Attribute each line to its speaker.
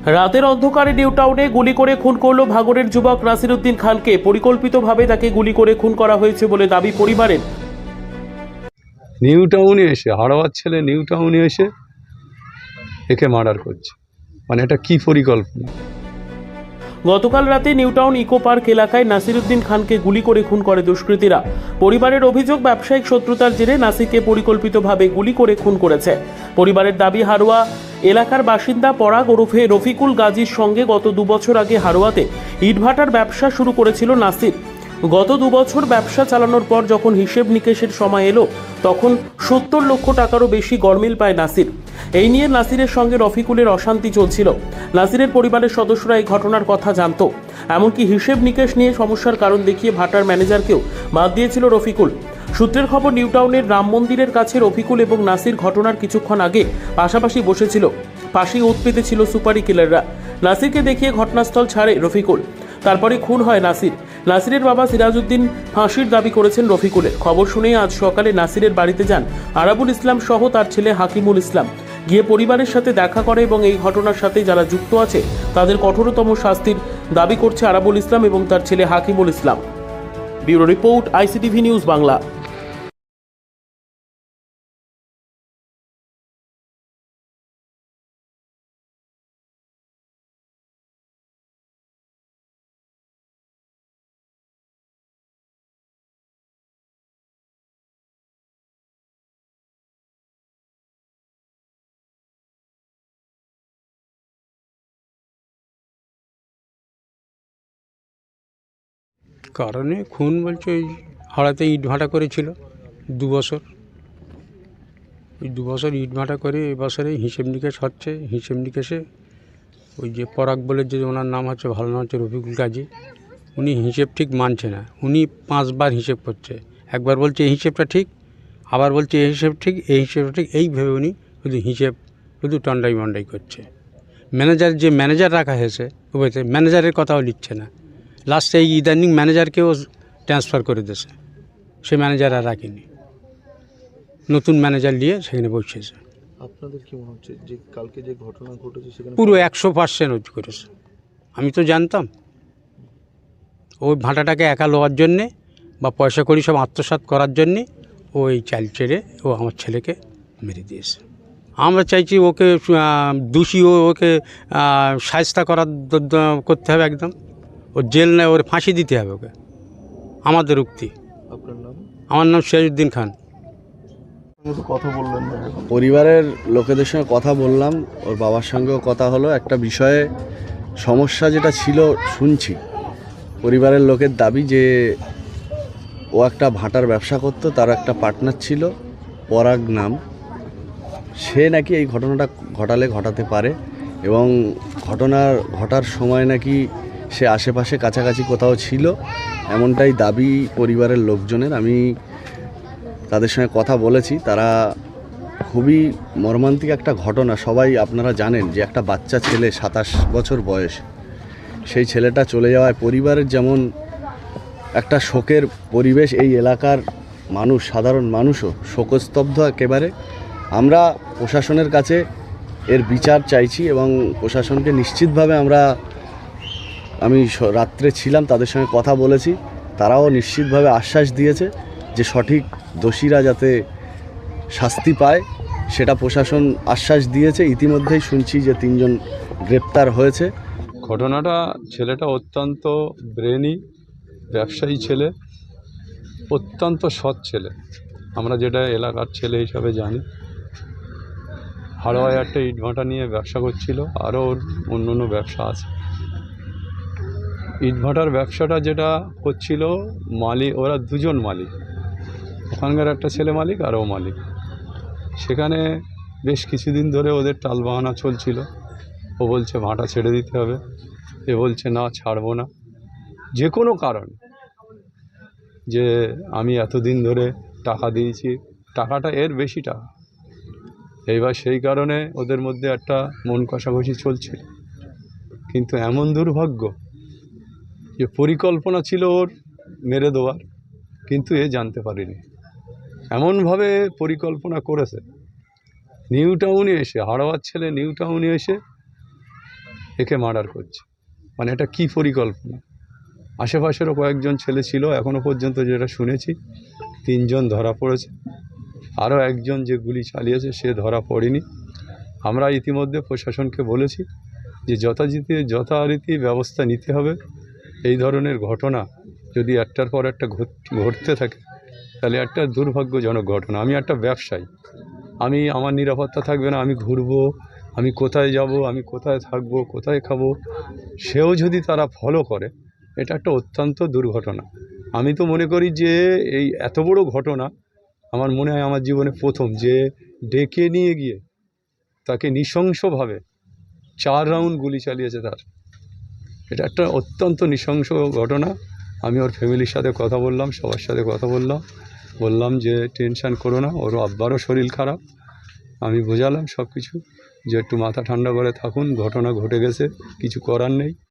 Speaker 1: রাতের অন্ধকারে নিউ টাউনে গুলি করে খুন করল ভাঙড়ের যুবক নাসিরউদ্দিন খানকে। পরিকল্পিতভাবে তাকে গুলি করে খুন করা হয়েছে বলে দাবি পরিবারের।
Speaker 2: নিউ টাউনে এসে হাওড়ার ছেলে নিউ টাউনে এসে একে মার্ডার করছে, মানে এটা কি পরিকল্পনা?
Speaker 1: গতকাল রাতে নিউ টাউন ইকো পার্ক এলাকায় নাসিরউদ্দিন খানকে গুলি করে খুন করে দুষ্কৃতীরা। পরিবারের অভিযোগ, ব্যবসায়িক শত্রুতার জেরে নাসিরকে পরিকল্পিতভাবে গুলি করে খুন করেছে। পরিবারের দাবি, হারোয়া এলাকার বাসিন্দা পরাগ ওরফে রফিকুল গাজীর সঙ্গে গত 2 বছর আগে হারোয়াতে ইটভাটার ব্যবসা শুরু করেছিল নাসির। গত 2 বছর ব্যবসা চালানোর পর যখন হিসেব নিকেশের সময় এলো, তখন 70 লক্ষ টাকারও বেশি গরমিল পায় নাসির। এই নিয়ে নাসিরের সঙ্গে রফিকুলের অশান্তি চলছিল। নাসিরের পরিবারের সদস্যরা এই ঘটনার কথা জানতো, এমনকি হিসেব নিকেশ নিয়ে সমস্যার কারণ দেখিয়ে ভাটার ম্যানেজারকেও বাদ দিয়েছিল রফিকুল। সূত্রের খবর, নিউ টাউনের রাম মন্দিরের কাছে রফিকুল এবং নাসির ঘটনার কিছুক্ষণ আগে পাশাপাশি বসেছিল। পাশেই ওঁত পেতেছিল সুপারি কিলাররা। নাসিরকে দেখিয়ে ঘটনাস্থল ছাড়ে রফিকুল। তারপরে খুন হয় নাসির। নাসিরের বাবা সিরাজউদ্দিন ফাঁসির দাবি করেছেন রফিকুলের। খবর শুনেই আজ সকালে নাসিরের বাড়িতে যান আরাবুল ইসলাম সহ তার ছেলে হাকিমুল ইসলাম। গিয়ে পরিবারের সাথে দেখা করে এবং এই ঘটনার সাথে যারা যুক্ত আছে তাদের কঠোরতম শাস্তির দাবি করছে আরাবুল ইসলাম এবং তার ছেলে Hakimul Islam. Bureau report, ICTV news Bangla.
Speaker 3: কারণে খুন বলছে ওই হাওড়াতে ইটভাটা করেছিল 2 বছর। ওই 2 বছর ইটভাটা করে এবছরে হিসেব নিকেশ হচ্ছে। হিসেব নিকেশে ওই যে পরাগ বলে যে ওনার নাম হচ্ছে, ভালো নাম হচ্ছে রফিকুল গাজী, উনি হিসেব ঠিক মানছে না। উনি 5 বার হিসেব করছে। একবার বলছে এই হিসেবটা ঠিক, আবার বলছে এই হিসেব ঠিক, এই হিসেবটা ঠিক, এই ভেবে উনি শুধু হিসেব শুধু টন্ডাই মন্ডাই করছে। যে ম্যানেজার রাখা হয়েছে ওইতে ম্যানেজারের কথাও লিখছে না। লাস্টে এই ইদানিং ম্যানেজারকেও ট্রান্সফার করে দিয়েছে, সে ম্যানেজার আর রাখেনি, নতুন ম্যানেজার নিয়ে সেখানে বসেছে।
Speaker 4: আপনাদের কি মনে হচ্ছে যে কালকে যে ঘটনা ঘটেছে সেখানে
Speaker 3: পুরো 100% করেছে? আমি তো জানতাম ওই ভাটাটাকে একা লওয়ার জন্যে বা পয়সা করি সব আত্মসাৎ করার জন্যে ও এই চাল ছেড়ে ও আমার ছেলেকে মেরে দিয়েছে। আমরা চাইছি ওকে দোষী, ওকে শায়েস্তা করতে হবে একদম। ওর জেল নেয়, ওর ফাঁসি দিতে হবে ওকে, আমাদের উক্তি।
Speaker 4: আপনার নাম?
Speaker 3: আমার নাম সিরাজউদ্দিন খান।
Speaker 4: কথা বললেন না যখন?
Speaker 5: পরিবারের লোকেদের সঙ্গে কথা বললাম, ওর বাবার সঙ্গেও কথা হলো। একটা বিষয়ে সমস্যা যেটা ছিল শুনছি, পরিবারের লোকের দাবি যে ও একটা ভাটার ব্যবসা করতো, তার একটা পার্টনার ছিল পরাগ নাম, সে নাকি এই ঘটনাটা ঘটাতে পারে এবং ঘটার সময় নাকি সে আশেপাশে কাছাকাছি কোথাও ছিল, এমনটাই দাবি পরিবারের লোকজনের। আমি তাদের সঙ্গে কথা বলেছি, তারা খুবই মর্মান্তিক একটা ঘটনা। সবাই আপনারা জানেন যে একটা বাচ্চা ছেলে 27 বছর বয়স, সেই ছেলেটা চলে যাওয়ায় পরিবারের যেমন একটা শোকের পরিবেশ, এই এলাকার মানুষ, সাধারণ মানুষও শোকস্তব্ধ একেবারে। আমরা প্রশাসনের কাছে এর বিচার চাইছি এবং প্রশাসনকে নিশ্চিতভাবে আমি রাত্রে ছিলাম, তাদের সঙ্গে কথা বলেছি, তারাও নিশ্চিতভাবে আশ্বাস দিয়েছে যে সঠিক দোষীরা যাতে শাস্তি পায় সেটা প্রশাসন আশ্বাস দিয়েছে। ইতিমধ্যেই শুনছি যে 3 জন গ্রেপ্তার হয়েছে।
Speaker 2: ঘটনাটা, ছেলেটা অত্যন্ত ব্রেনি ব্যবসায়ী ছেলে, অত্যন্ত সৎ ছেলে। আমরা যেটা এলাকার ছেলে হিসাবে জানি। হাওড়ায় একটা ইটভাটা নিয়ে ব্যবসা করছিল, আরও ওর অন্য ব্যবসা আছে। ইটভাটার ব্যবসাটা যেটা করছিল মালিক, ওরা 2 জন মালিক, ওখানকার একটা ছেলে মালিক আর ও মালিক। সেখানে বেশ কিছুদিন ধরে ওদের টালবাহানা চলছিল। ও বলছে ভাটা ছেড়ে দিতে হবে, এ বলছে না ছাড়বো না, যে কোনো কারণে, যে আমি এতদিন ধরে টাকা দিয়েছি, টাকাটা এর বেশি টাকা। এইবার সেই কারণে ওদের মধ্যে একটা মন কষাকষি চলছিল। কিন্তু এমন দুর্ভাগ্য যে পরিকল্পনা ছিল ওর মেরে দেওয়ার, কিন্তু এ জানতে পারিনি। এমনভাবে পরিকল্পনা করেছে, নিউ টাউনে এসে, হাওড়ার ছেলে নিউ টাউনে এসে একে মার্ডার করছে। মানে এটা কী পরিকল্পনা? আশেপাশেরও কয়েকজন ছেলে ছিল, এখনও পর্যন্ত যেটা শুনেছি 3 জন ধরা পড়েছে, আরও একজন যে গুলি চালিয়েছে সে ধরা পড়েনি। আমরা ইতিমধ্যে প্রশাসনকে বলেছি যে যথারীতি ব্যবস্থা নিতে হবে। এই ধরনের ঘটনা যদি একটার পর একটা ঘটতে থাকে তাহলে একটা দুর্ভাগ্যজনক ঘটনা। আমি একটা ব্যবসায়ী, আমার নিরাপত্তা থাকবে না, আমি ঘুরবো, আমি কোথায় যাব, আমি কোথায় থাকবো, কোথায় খাবো, সেও যদি তারা ফলো করে, এটা একটা অত্যন্ত দুর্ঘটনা। আমি তো মনে করি যে এই এত বড় ঘটনা আমার মনে হয় আমার জীবনে প্রথম, যে ডেকে নিয়ে গিয়ে তাকে নৃশংসভাবে 4 রাউন্ড গুলি চালিয়েছে তার। এটা একটা অত্যন্ত নৃশংস ঘটনা। আমি ওর ফ্যামিলির সাথে কথা বললাম, সবার সাথে কথা বললাম যে টেনশন করো না, ওর আব্বারও শরীর খারাপ। আমি বোঝালাম সব কিছু, যে একটু মাথা ঠান্ডা করে থাকুন, ঘটনা ঘটে গেছে, কিছু করার নেই।